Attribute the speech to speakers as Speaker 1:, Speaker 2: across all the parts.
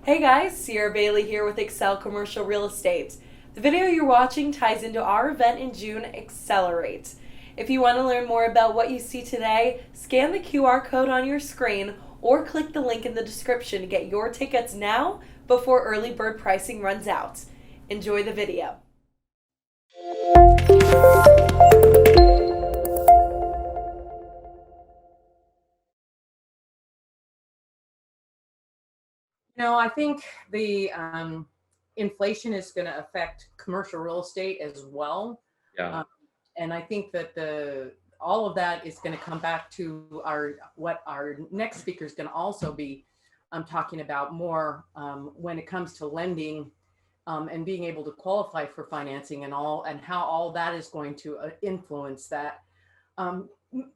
Speaker 1: Hey guys, Sierra Bailey here with Accel Commercial Real Estate. The video you're watching ties into our event in June, Accelerate. If you want to learn more about what you see today, scan the QR code on your screen or click the link in the description to get your tickets now before early bird pricing runs out. Enjoy the video.
Speaker 2: I think the inflation is going to affect commercial real estate as well.
Speaker 3: Yeah.
Speaker 2: Um, and I think that all of that is going to come back to what our next speaker is going to also be talking about more when it comes to lending and being able to qualify for financing and how all that is going to influence that.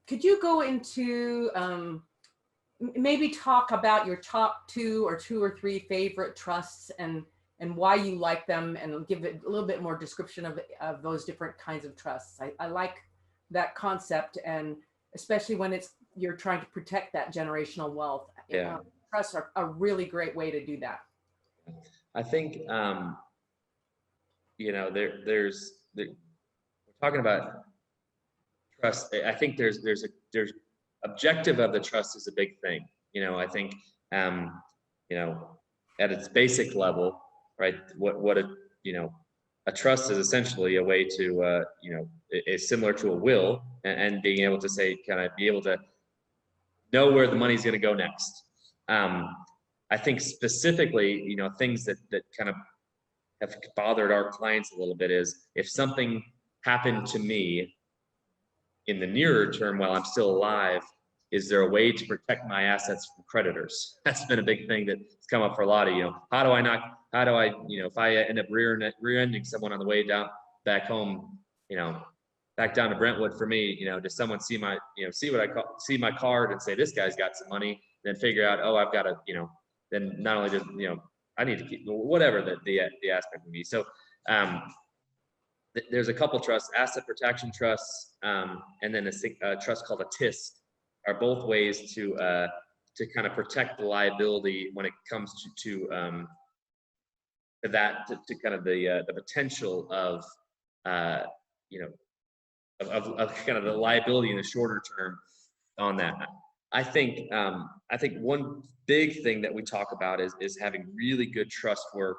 Speaker 2: Could you go into maybe talk about your top two or three favorite trusts and why you like them, and give it a little bit more description of those different kinds of trusts. I like that concept, and especially when you're trying to protect that generational wealth.
Speaker 3: Yeah.
Speaker 2: Trusts are a really great way to do that.
Speaker 3: I think, we're talking about trust. I think there's objective of the trust is a big thing. I think, at its basic level, right, what a trust is essentially a way to, is similar to a will, and being able to say, kind of be able to know where the money's going to go next. I think specifically, things that kind of have bothered our clients a little bit is if something happened to me in the nearer term while I'm still alive, is there a way to protect my assets from creditors? That's been a big thing that's come up for a lot of, how do I, if I end up rear-ending someone on the way down back home, back down to Brentwood for me, does someone see my, see my card and say, this guy's got some money, then figure out, oh, I've got to, then not only does, I need to keep, whatever the aspect would be. So, there's a couple trusts, asset protection trusts, and then a trust called a TIS, are both ways to kind of protect the liability when it comes to kind of the potential of of kind of the liability in the shorter term on that. I think one big thing that we talk about is having really good trust work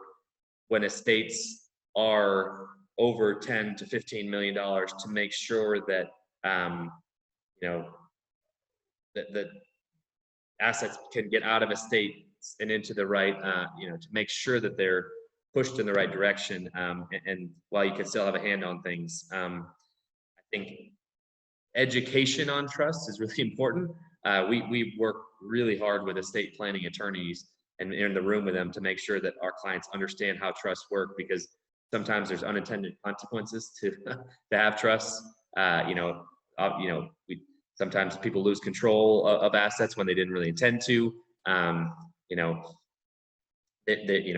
Speaker 3: when estates are over $10 to $15 million, to make sure that that assets can get out of estate and into the right, to make sure that they're pushed in the right direction, and while you can still have a hand on things. I think education on trust is really important. We work really hard with estate planning attorneys and in the room with them to make sure that our clients understand how trusts work, because sometimes there's unintended consequences to have trusts. Sometimes people lose control of assets when they didn't really intend to.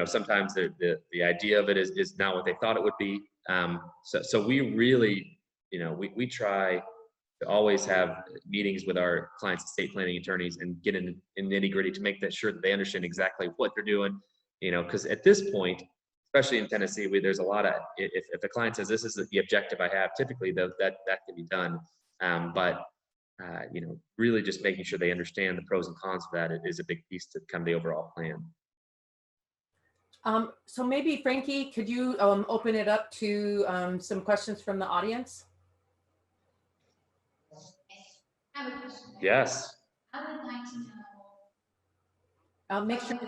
Speaker 3: Sometimes the idea of it is not what they thought it would be. So we really, we try to always have meetings with our clients' estate planning attorneys and get in nitty-gritty to make that sure that they understand exactly what they're doing. Because at this point, especially in Tennessee, there's a lot of, if the client says this is the objective I have, typically that can be done. Really just making sure they understand the pros and cons of that is a big piece to kind of the overall plan.
Speaker 2: So maybe Frankie, could you open it up to some questions from the audience?
Speaker 4: I have a question.
Speaker 3: Yes.
Speaker 4: I would like to know.
Speaker 2: Make sure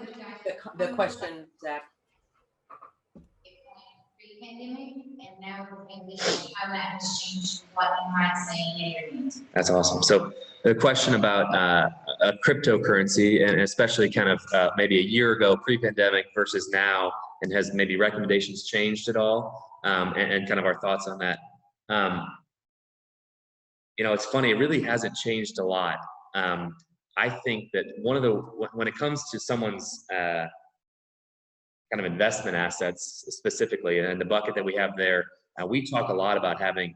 Speaker 2: the question, Zach.
Speaker 4: Pre-pandemic and now we're pandemic, how that has changed what you might say in your.
Speaker 3: That's awesome. So the question about a cryptocurrency, and especially kind of maybe a year ago pre-pandemic versus now, and has maybe recommendations changed at all, and kind of our thoughts on that. It's funny, it really hasn't changed a lot. I think that when it comes to someone's kind of investment assets specifically, and the bucket that we have there, we talk a lot about having,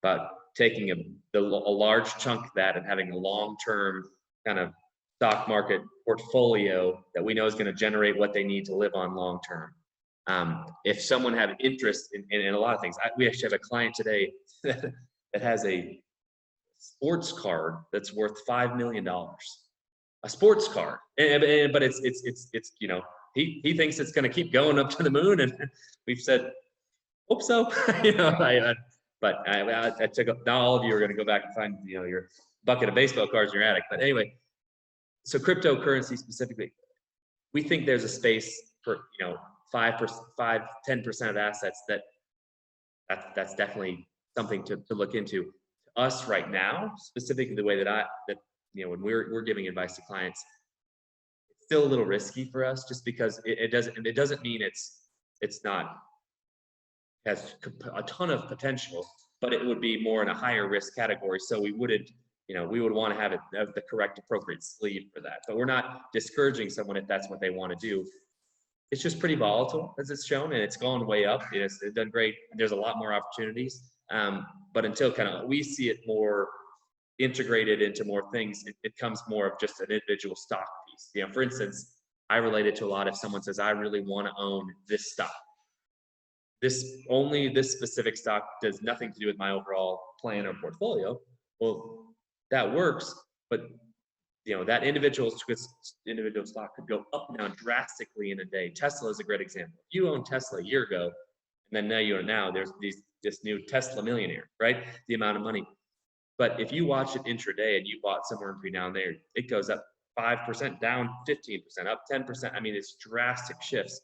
Speaker 3: about taking a large chunk of that and having a long-term kind of stock market portfolio that we know is going to generate what they need to live on long term. If someone had an interest in a lot of things, we actually have a client today that has a sports card that's worth $5 million. A sports card, but it's you know, he thinks it's going to keep going up to the moon, and we've said, hope so. You know, but I took up. Now all of you are going to go back and find, you know, your bucket of baseball cards in your attic. But anyway, so cryptocurrency specifically, we think there's a space for, you know, 10% of assets that's definitely something to look into. To us right now, specifically the way that you know, when we're giving advice to clients, it's still a little risky for us, just because it doesn't mean it's not, has a ton of potential, but it would be more in a higher risk category. So we wouldn't, you know, we would want to have it of the correct appropriate sleeve for that. But we're not discouraging someone if that's what they want to do. It's just pretty volatile, as it's shown, and it's gone way up. It's done great. There's a lot more opportunities. But until kind of we see it more integrated into more things, it comes more of just an individual stock piece. You know, for instance, I relate it to a lot if someone says, I really want to own this stock. This specific stock does nothing to do with my overall plan or portfolio. Well, that works, but you know, that individual stock could go up and down drastically in a day. Tesla is a great example. You owned Tesla a year ago, and then now you own now. There's this new Tesla millionaire, right? The amount of money. But if you watch it intraday and you bought somewhere in between now and there, it goes up 5%, down 15%, up 10%. I mean, it's drastic shifts.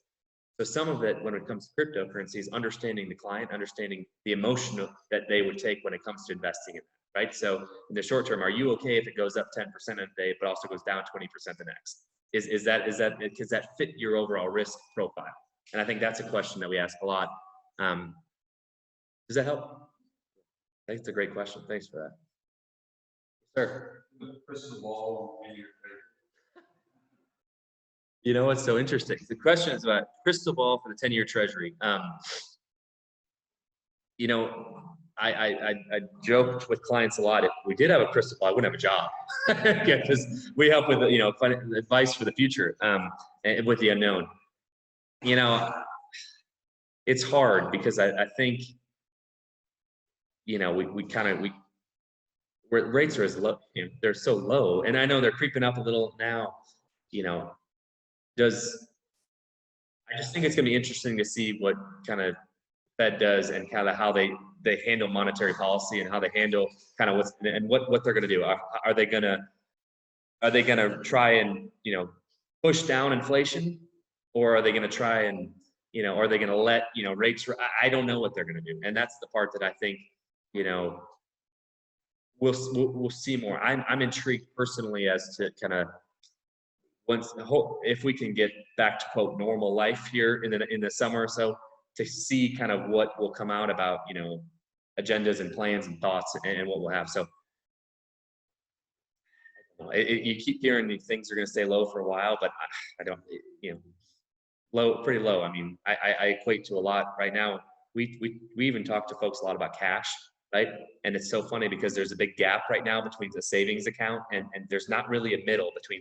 Speaker 3: So some of it, when it comes to cryptocurrency, is understanding the client, understanding the emotion that they would take when it comes to investing in that, right? So in the short term, are you okay if it goes up 10% in a day, but also goes down 20% the next? Does that fit your overall risk profile? And I think that's a question that we ask a lot. Does that help? I think it's a great question. Thanks for that. Sir.
Speaker 5: Crystal ball in your
Speaker 3: You know what's so interesting? The question is about crystal ball for the 10-year treasury. You know, I joked with clients a lot. If we did have a crystal ball, I wouldn't have a job. Because we help with, you know, advice for the future, and with the unknown. You know, it's hard because I think, you know, where rates are as low, you know, they're so low, and I know they're creeping up a little now. You know, I just think it's gonna be interesting to see what kind of Fed does and kind of how they handle monetary policy and how they handle kind of what they're gonna do. Are they gonna try and, you know, push down inflation, or are they gonna try and, you know, are they gonna let, you know, rates? I don't know what they're gonna do, and that's the part that I think, you know, we'll see more. I'm intrigued personally as to kind of if we can get back to quote normal life here in the summer or so, to see kind of what will come out about, you know, agendas and plans and thoughts and what we'll have. So you keep hearing these things are going to stay low for a while, but I don't, you know, pretty low. I mean, I equate to a lot right now. We even talk to folks a lot about cash, right? And it's so funny because there's a big gap right now between the savings account and there's not really a middle between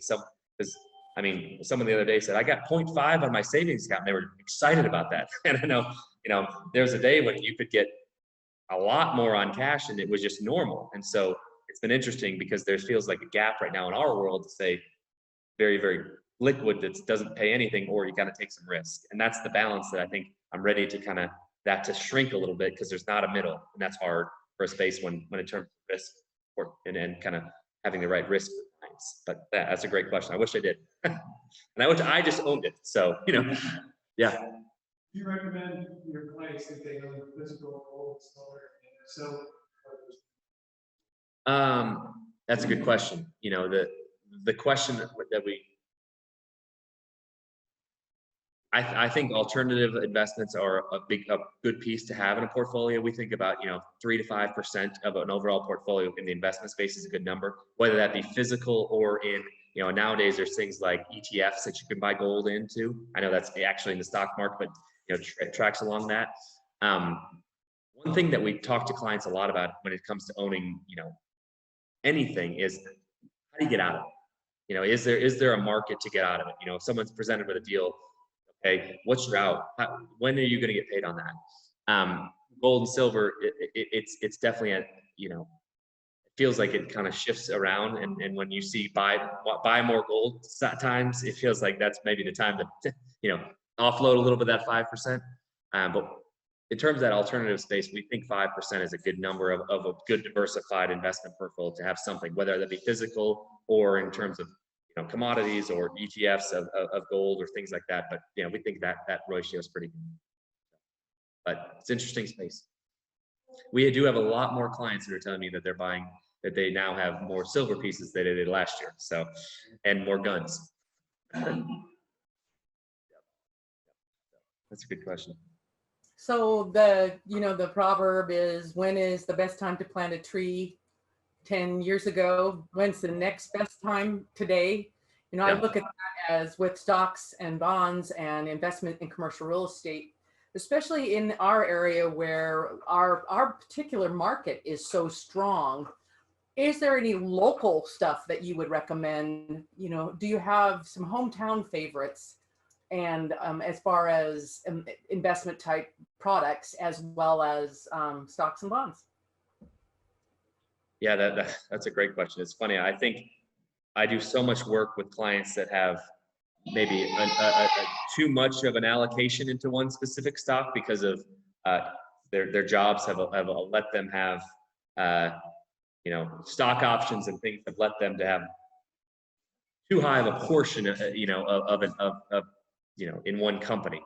Speaker 3: because I mean, someone the other day said, I got 0.5 on my savings account. And they were excited about that. And I know, you know, there's a day when you could get a lot more on cash and it was just normal. And so it's been interesting because there feels like a gap right now in our world to say very, very liquid that doesn't pay anything, or you got to take some risk. And that's the balance that I think I'm ready to kind of to shrink a little bit, because there's not a middle, and that's hard for a space when in terms of risk and kind of having the right risk. But that's a great question. I wish I did. And I wish I just owned it. So, you know, yeah.
Speaker 5: Do you recommend your clients that they own physical gold, silver, and so?
Speaker 3: That's a good question. You know, the question that I think alternative investments are a good piece to have in a portfolio. We think about, you know, 3 to 5% of an overall portfolio in the investment space is a good number, whether that be physical or in, you know, nowadays there's things like ETFs that you can buy gold into. I know that's actually in the stock market, but, you know, it tracks along that. One thing that we talk to clients a lot about when it comes to owning, you know, anything is how do you get out of it? You know, is there a market to get out of it? You know, if someone's presented with a deal, okay, what's your out? When are you going to get paid on that? Gold and silver, it's definitely a, you know, it feels like it kind of shifts around. And when you see buy more gold times, it feels like that's maybe the time to, you know, offload a little bit of that 5%. But in terms of that alternative space, we think 5% is a good number of a good diversified investment portfolio to have something, whether that be physical or in terms of, you know, commodities or ETFs of gold or things like that. But, you know, we think that ratio is pretty good. But it's interesting space. We do have a lot more clients that are telling me that they're buying, that they now have more silver pieces than they did last year. So, and more guns. That's a good question.
Speaker 2: So the proverb is, when is the best time to plant a tree? 10 years ago. When's the next best time? Today. You know, I look at that as with stocks and bonds and investment in commercial real estate, especially in our area where our particular market is so strong. Is there any local stuff that you would recommend? You know, do you have some hometown favorites? And as far as investment type products, as well as stocks and bonds?
Speaker 3: Yeah, that's a great question. It's funny. I think I do so much work with clients that have maybe a too much of an allocation into one specific stock because of their jobs have let them have you know, stock options and things have let them to have too high of a portion of, you know, of you know, in one company.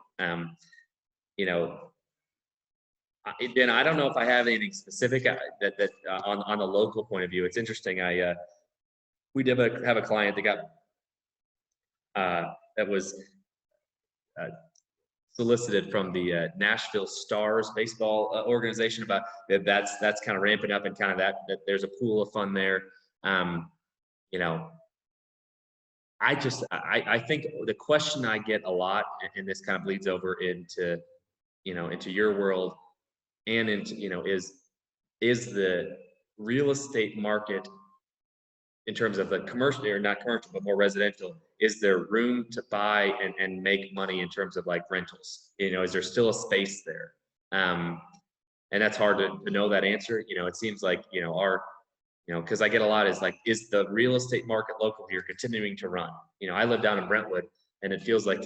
Speaker 3: You know, then I don't know if I have anything specific that on a local point of view. It's interesting. We did have a client that got that was solicited from the Nashville Stars baseball organization about that's kind of ramping up, and kind of that there's a pool of fun there. You know, I think the question I get a lot, and this kind of bleeds over into, you know, into your world and into, you know, is the real estate market, in terms of the commercial, or not commercial, but more residential, is there room to buy and make money in terms of like rentals? You know, is there still a space there? And that's hard to know that answer. You know, it seems like, you know, you know, because I get a lot is like, is the real estate market local here continuing to run? You know, I live down in Brentwood, and it feels like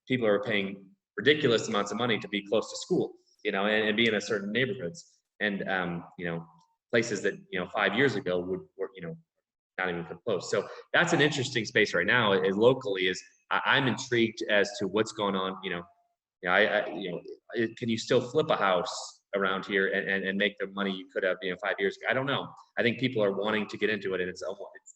Speaker 3: people are paying ridiculous amounts of money to be close to school, you know, and be in a certain neighborhoods, and you know, places that, you know, 5 years ago were, you know, not even close. So that's an interesting space right now. Is locally, is I'm intrigued as to what's going on. You know, you know, can you still flip a house around here and make the money you could have, you know, 5 years ago? I don't know. I think people are wanting to get into it, and it's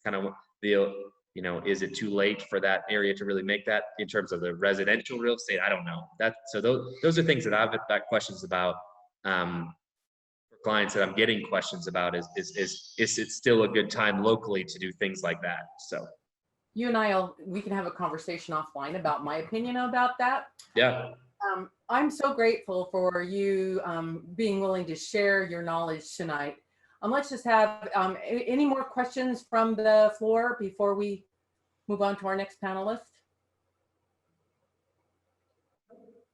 Speaker 3: kind of the, you know, is it too late for that area to really make that in terms of the residential real estate? I don't know. So those are things that I've got questions about. For clients that I'm getting questions about is it still a good time locally to do things like that? So
Speaker 2: You and we can have a conversation offline about my opinion about that.
Speaker 3: yeah.
Speaker 2: I'm so grateful for you being willing to share your knowledge tonight. Let's just have any more questions from the floor before we move on to our next panelist.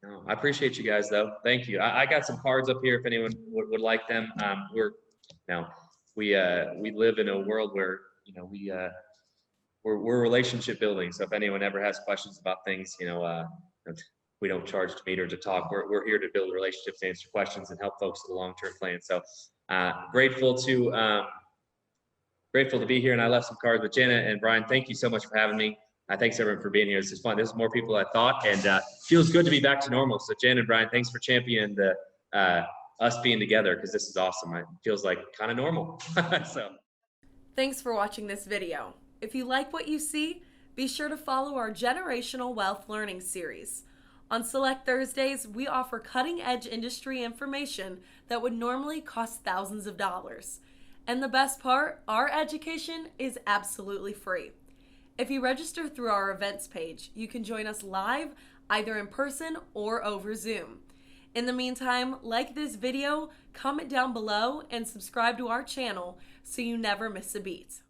Speaker 3: No, I appreciate you guys though. Thank you. I got some cards up here if anyone would like them. We live in a world where, you know, we're relationship building. So if anyone ever has questions about things, you know, we don't charge to meet or to talk. We're here to build relationships, answer questions, and help folks with a long-term plan. So grateful to be here. And I left some cards with Jenna and Brian. Thank you so much for having me. Thanks everyone for being here. This is fun. There's more people than I thought, and feels good to be back to normal. So Jen and Brian, thanks for championing us being together, because this is awesome. It feels like kind of normal. So
Speaker 1: Thanks for watching this video. If you like what you see, be sure to follow our Generational Wealth Learning series. On select Thursdays, we offer cutting-edge industry information that would normally cost thousands of dollars. And the best part, our education is absolutely free. If you register through our events page, you can join us live, either in person or over Zoom. In the meantime, like this video, comment down below, and subscribe to our channel so you never miss a beat.